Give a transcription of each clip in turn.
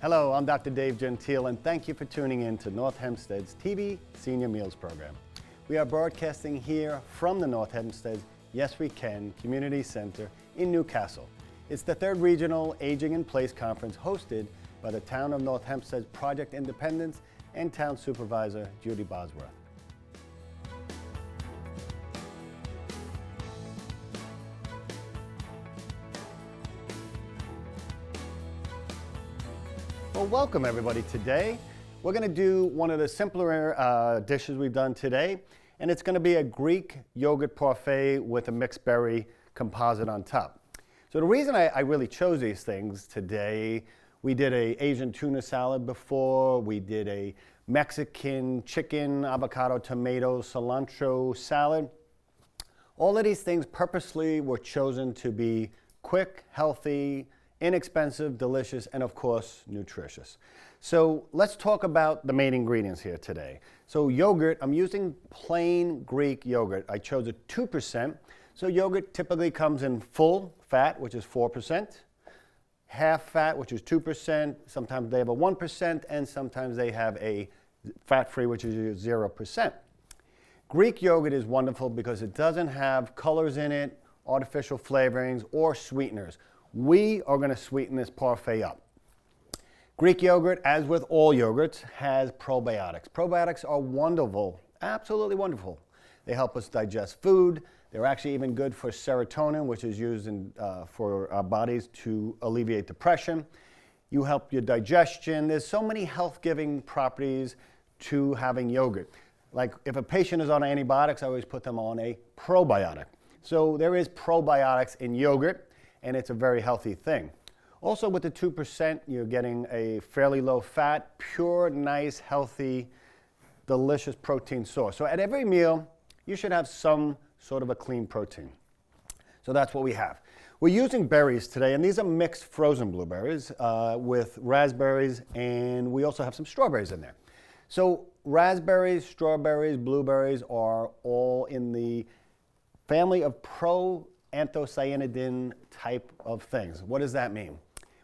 Hello, I'm Dr. Dave Gentile, and thank you for tuning in to North Hempstead's TV Senior Meals Program. We are broadcasting here from the North Hempstead Yes We Can Community Center in Newcastle. It's the third regional Aging in Place conference hosted by the Town of North Hempstead's Project Independence and Town Supervisor Judi Bosworth. Well, welcome everybody today. We're going to do one of the simpler dishes we've done today, and it's going to be a Greek yogurt parfait with a mixed berry composite on top. So the reason I really chose these things today, we did an Asian tuna salad before, we did a Mexican chicken, avocado, tomato, cilantro salad. All of these things purposely were chosen to be quick, healthy, inexpensive, delicious, and of course, nutritious. So let's talk about the main ingredients here today. So yogurt, I'm using plain Greek yogurt. I chose a 2%. So yogurt typically comes in full fat, which is 4%, half fat, which is 2%. Sometimes they have a 1%, and sometimes they have a fat-free, which is 0%. Greek yogurt is wonderful because it doesn't have colors in it, artificial flavorings, or sweeteners. We are going to sweeten this parfait up. Greek yogurt, as with all yogurts, has probiotics. Probiotics are wonderful, absolutely wonderful. They help us digest food. They're actually even good for serotonin, which is used for our bodies to alleviate depression. You help your digestion. There's so many health-giving properties to having yogurt. Like if a patient is on antibiotics, I always put them on a probiotic. So there is probiotics in yogurt, and it's a very healthy thing. Also with the 2%, you're getting a fairly low fat, pure, nice, healthy, delicious protein source. So at every meal, you should have some sort of a clean protein. So that's what we have. We're using berries today, and these are mixed frozen blueberries with raspberries, and we also have some strawberries in there. So raspberries, strawberries, blueberries are all in the family of anthocyanidin type of things. What does that mean?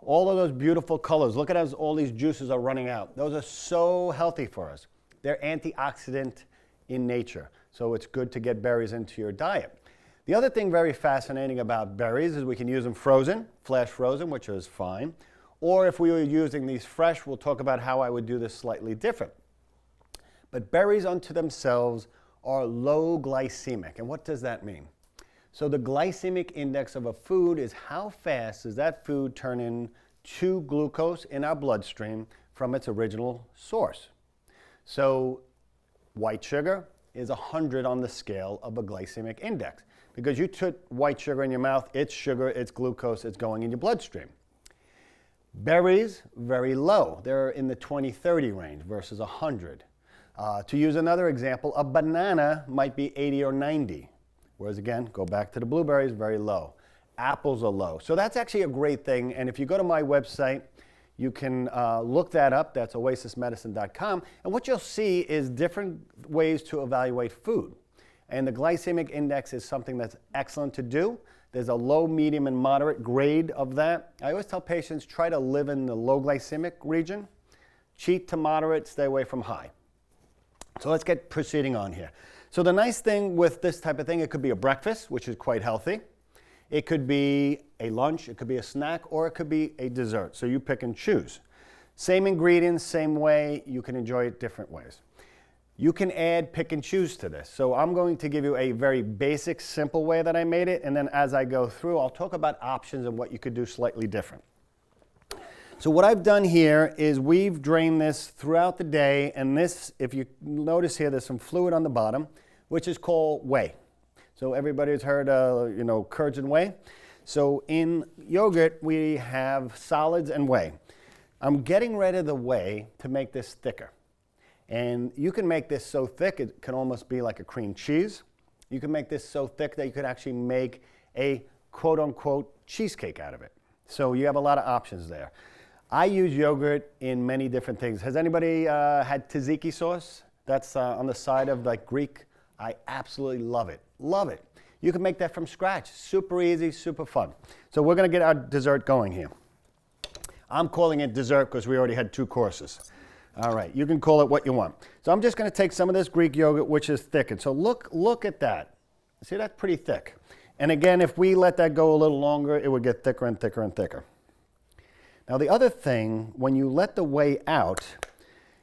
All of those beautiful colors, look at as all these juices are running out. Those are so healthy for us. They're antioxidant in nature, so it's good to get berries into your diet. The other thing very fascinating about berries is we can use them frozen, flash frozen, which is fine. Or if we were using these fresh, we'll talk about how I would do this slightly different. But berries unto themselves are low glycemic. And what does that mean? So the glycemic index of a food is how fast does that food turn into glucose in our bloodstream from its original source. So white sugar is 100 on the scale of a glycemic index. Because you took white sugar in your mouth, it's sugar, it's glucose, it's going in your bloodstream. Berries, very low. They're in the 20-30 range versus 100. To use another example, a banana might be 80 or 90. Whereas again, go back to the blueberries, very low. Apples are low. So that's actually a great thing. And if you go to my website, you can look that up. That's oasismedicine.com. And what you'll see is different ways to evaluate food. And the glycemic index is something that's excellent to do. There's a low, medium, and moderate grade of that. I always tell patients, try to live in the low glycemic region. Cheat to moderate, stay away from high. So let's get proceeding on here. So the nice thing with this type of thing, it could be a breakfast, which is quite healthy. It could be a lunch, it could be a snack, or it could be a dessert. So you pick and choose. Same ingredients, same way, you can enjoy it different ways. You can add pick and choose to this. So I'm going to give you a very basic, simple way that I made it, and then as I go through, I'll talk about options and what you could do slightly different. So what I've done here is we've drained this throughout the day, and this, if you notice here, there's some fluid on the bottom, which is called whey. So everybody's heard, curds and whey. So in yogurt, we have solids and whey. I'm getting rid of the whey to make this thicker. And you can make this so thick, it can almost be like a cream cheese. You can make this so thick that you could actually make a quote-unquote cheesecake out of it. So you have a lot of options there. I use yogurt in many different things. Has anybody had tzatziki sauce? That's on the side of like Greek. I absolutely love it. Love it. You can make that from scratch. Super easy, super fun. So we're going to get our dessert going here. I'm calling it dessert because we already had 2 courses. All right, you can call it what you want. So I'm just going to take some of this Greek yogurt, which is thickened. So look at that. See, that's pretty thick. And again, if we let that go a little longer, it would get thicker and thicker and thicker. Now the other thing, when you let the whey out,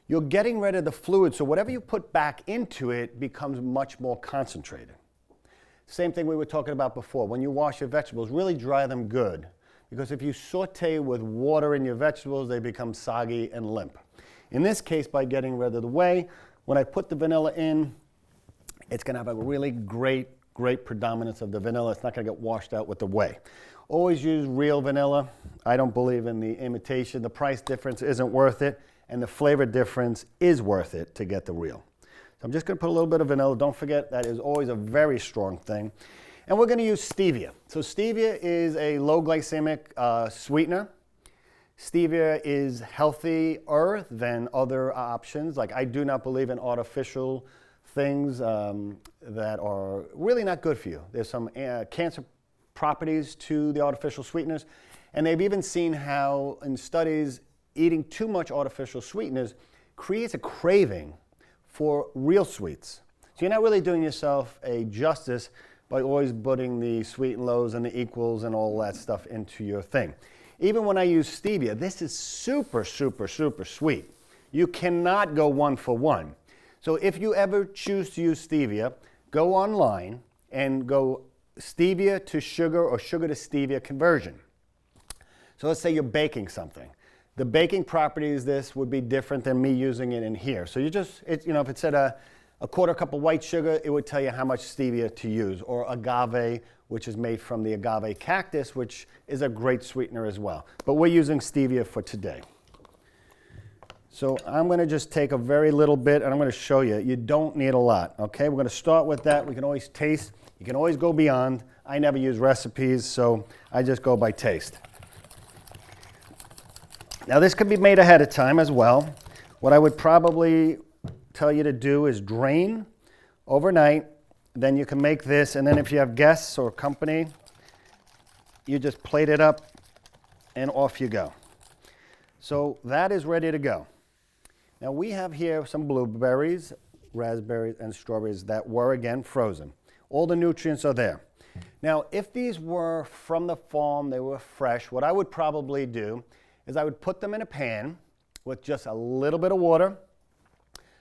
you're getting rid of the fluid, so whatever you put back into it becomes much more concentrated. Same thing we were talking about before. When you wash your vegetables, really dry them good, because if you saute with water in your vegetables, they become soggy and limp. In this case, by getting rid of the whey, when I put the vanilla in, it's going to have a really great predominance of the vanilla. It's not going to get washed out with the whey. Always use real vanilla. I don't believe in the imitation. The price difference isn't worth it, and the flavor difference is worth it to get the real. So I'm just going to put a little bit of vanilla. Don't forget, that is always a very strong thing. And we're going to use stevia. So stevia is a low glycemic sweetener. Stevia is healthier than other options. Like, I do not believe in artificial things that are really not good for you. There's some cancer properties to the artificial sweeteners, and they've even seen how in studies eating too much artificial sweeteners creates a craving for real sweets. So you're not really doing yourself a justice by always putting the sweet and lows and the equals and all that stuff into your thing. Even when I use stevia, this is super sweet. You cannot go 1 for 1. So if you ever choose to use stevia, go online and go stevia to sugar or sugar to stevia conversion. So let's say you're baking something. The baking properties of this would be different than me using it in here. So you just, if it said a quarter cup of white sugar, it would tell you how much stevia to use, or agave, which is made from the agave cactus, which is a great sweetener as well. But we're using stevia for today. So I'm going to just take a very little bit, and I'm going to show you. You don't need a lot, okay? We're going to start with that. We can always taste. You can always go beyond. I never use recipes, so I just go by taste. Now this could be made ahead of time as well. What I would probably tell you to do is drain overnight. Then you can make this, and then if you have guests or company, you just plate it up and off you go. So that is ready to go. Now we have here some blueberries, raspberries, and strawberries that were again frozen. All the nutrients are there. Now if these were from the farm, they were fresh, what I would probably do is I would put them in a pan with just a little bit of water.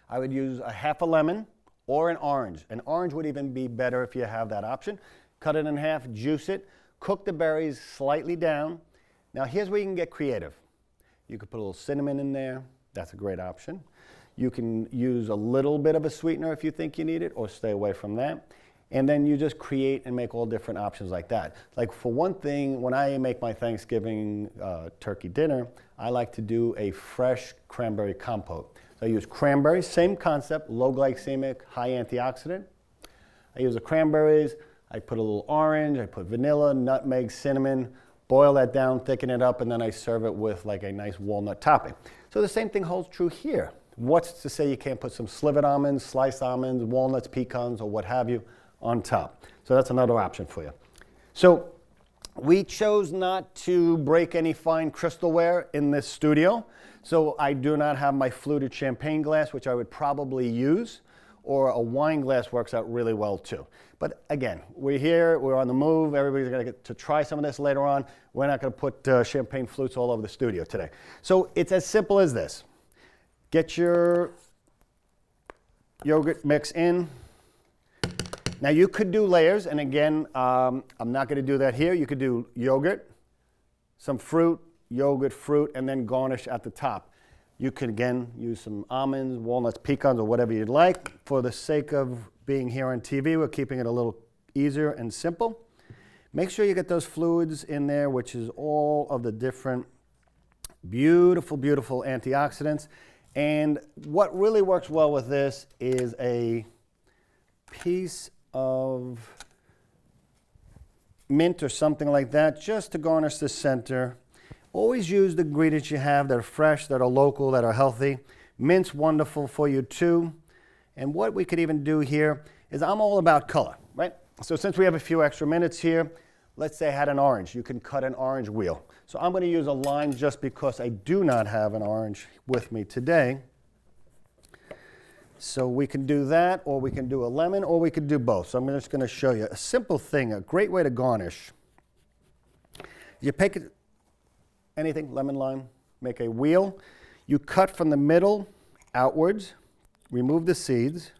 I would use a half a lemon or an orange. An orange would even be better if you have that option. Cut it in half, juice it, cook the berries slightly down. Now here's where you can get creative. You could put a little cinnamon in there. That's a great option. You can use a little bit of a sweetener if you think you need it, or stay away from that. And then you just create and make all different options like that. Like for one thing, when I make my Thanksgiving turkey dinner, I like to do a fresh cranberry compote. So I use cranberries, same concept, low glycemic, high antioxidant. I use the cranberries, I put a little orange, I put vanilla, nutmeg, cinnamon, boil that down, thicken it up, and then I serve it with like a nice walnut topping. So the same thing holds true here. What's to say you can't put some slivered almonds, sliced almonds, walnuts, pecans, or what have you on top? So that's another option for you. So we chose not to break any fine crystalware in this studio. So I do not have my fluted champagne glass, which I would probably use, or a wine glass works out really well too. But again, we're here, we're on the move, everybody's gonna get to try some of this later on. We're not gonna put champagne flutes all over the studio today. So it's as simple as this. Get your yogurt mix in. Now you could do layers, and again, I'm not gonna do that here. You could do yogurt, some fruit, yogurt, fruit, and then garnish at the top. You could again use some almonds, walnuts, pecans, or whatever you'd like. For the sake of being here on TV, we're keeping it a little easier and simple. Make sure you get those fluids in there, which is all of the different beautiful antioxidants. And what really works well with this is a piece of mint or something like that, just to garnish the center. Always use the ingredients you have that are fresh, that are local, that are healthy. Mint's wonderful for you too. And what we could even do here is, I'm all about color, right? So since we have a few extra minutes here, let's say I had an orange. You can cut an orange wheel. So I'm going to use a lime just because I do not have an orange with me today. So we can do that, or we can do a lemon, or we could do both. So I'm just going to show you a simple thing, a great way to garnish. You pick anything, lemon, lime, make a wheel. You cut from the middle outwards, remove the seeds,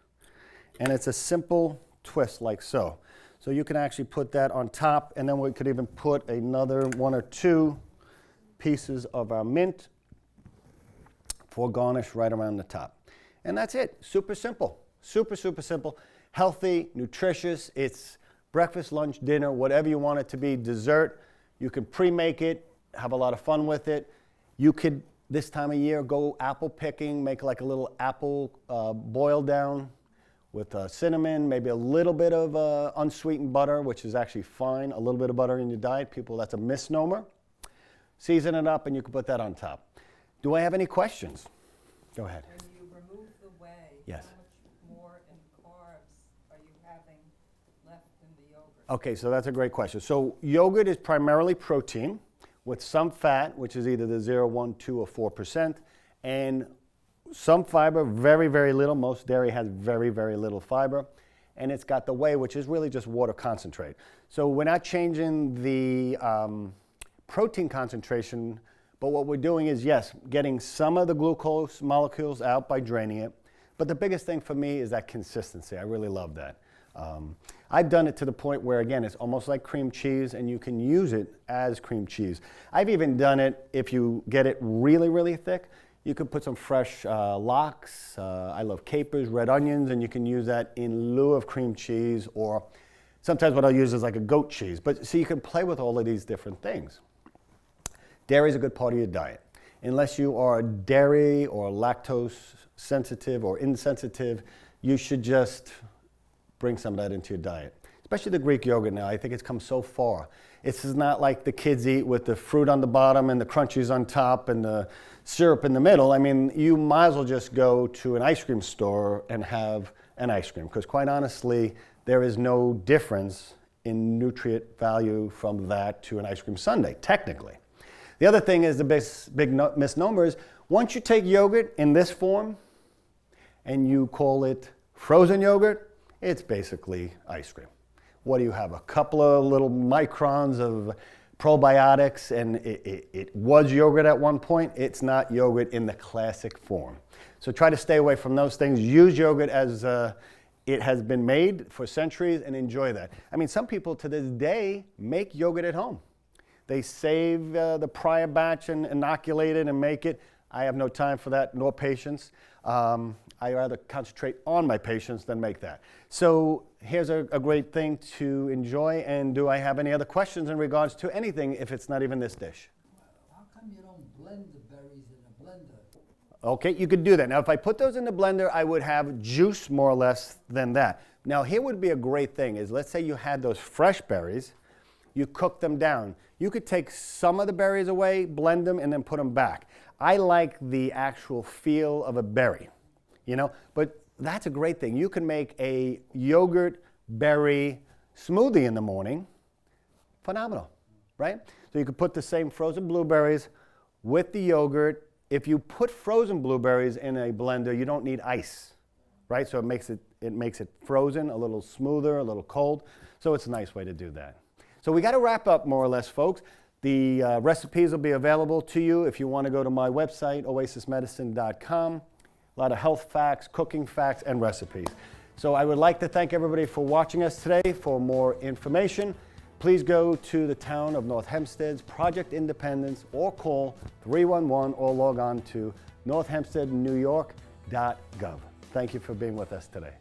and it's a simple twist like so. So you can actually put that on top, and then we could even put another 1 or 2 pieces of our mint for garnish right around the top. And that's it. Super simple. Super, super simple. Healthy, nutritious. It's breakfast, lunch, dinner, whatever you want it to be. Dessert. You can pre-make it, have a lot of fun with it. You could, this time of year, go apple picking, make like a little apple boil down with cinnamon, maybe a little bit of unsweetened butter, which is actually fine. A little bit of butter in your diet. People, that's a misnomer. Season it up, and you can put that on top. Do I have any questions? Go ahead. Yes. How much more in carbs are you having left in the yogurt? Okay, so that's a great question. So yogurt is primarily protein with some fat, which is either the 0, 1, 2, or 4%, and some fiber, very, very little. Most dairy has very, very little fiber. And it's got the whey, which is really just water concentrate. So we're not changing the protein concentration, but what we're doing is, yes, getting some of the glucose molecules out by draining it. But the biggest thing for me is that consistency. I really love that. I've done it to the point where, again, it's almost like cream cheese, and you can use it as cream cheese. I've even done it, if you get it really, really thick, you could put some fresh lox. I love capers, red onions, and you can use that in lieu of cream cheese, or sometimes what I'll use is like a goat cheese. But so you can play with all of these different things. Dairy is a good part of your diet. Unless you are dairy or lactose sensitive or insensitive, you should just bring some of that into your diet. Especially the Greek yogurt now. I think it's come so far. It's not like the kids eat with the fruit on the bottom and the crunchies on top and the syrup in the middle. I mean, you might as well just go to an ice cream store and have an ice cream, because quite honestly, there is no difference in nutrient value from that to an ice cream sundae, technically. The other thing is the big misnomer is, once you take yogurt in this form and you call it frozen yogurt, it's basically ice cream. What do you have? A couple of little microns of probiotics, and it was yogurt at one point. It's not yogurt in the classic form. So try to stay away from those things. Use yogurt as it has been made for centuries, and enjoy that. I mean, some people to this day make yogurt at home. They save the prior batch and inoculate it and make it. I have no time for that, nor patience. I rather concentrate on my patients than make that. So here's a great thing to enjoy. And do I have any other questions in regards to anything if it's not even this dish? How come you don't blend the berries in a blender? Okay, you could do that. Now, if I put those in the blender, I would have juice more or less than that. Now, here would be a great thing is, let's say you had those fresh berries, you cook them down. You could take some of the berries away, blend them, and then put them back. I like the actual feel of a berry, you know, but that's a great thing. You can make a yogurt berry smoothie in the morning. Phenomenal, right? So you could put the same frozen blueberries with the yogurt. If you put frozen blueberries in a blender, you don't need ice, right? So it makes it frozen, a little smoother, a little cold. So it's a nice way to do that. So we got to wrap up more or less, folks. The recipes will be available to you if you want to go to my website, oasismedicine.com. A lot of health facts, cooking facts, and recipes. So I would like to thank everybody for watching us today. For more information, please go to the town of North Hempstead's Project Independence, or call 311, or log on to northhempsteadnewyork.gov. Thank you for being with us today.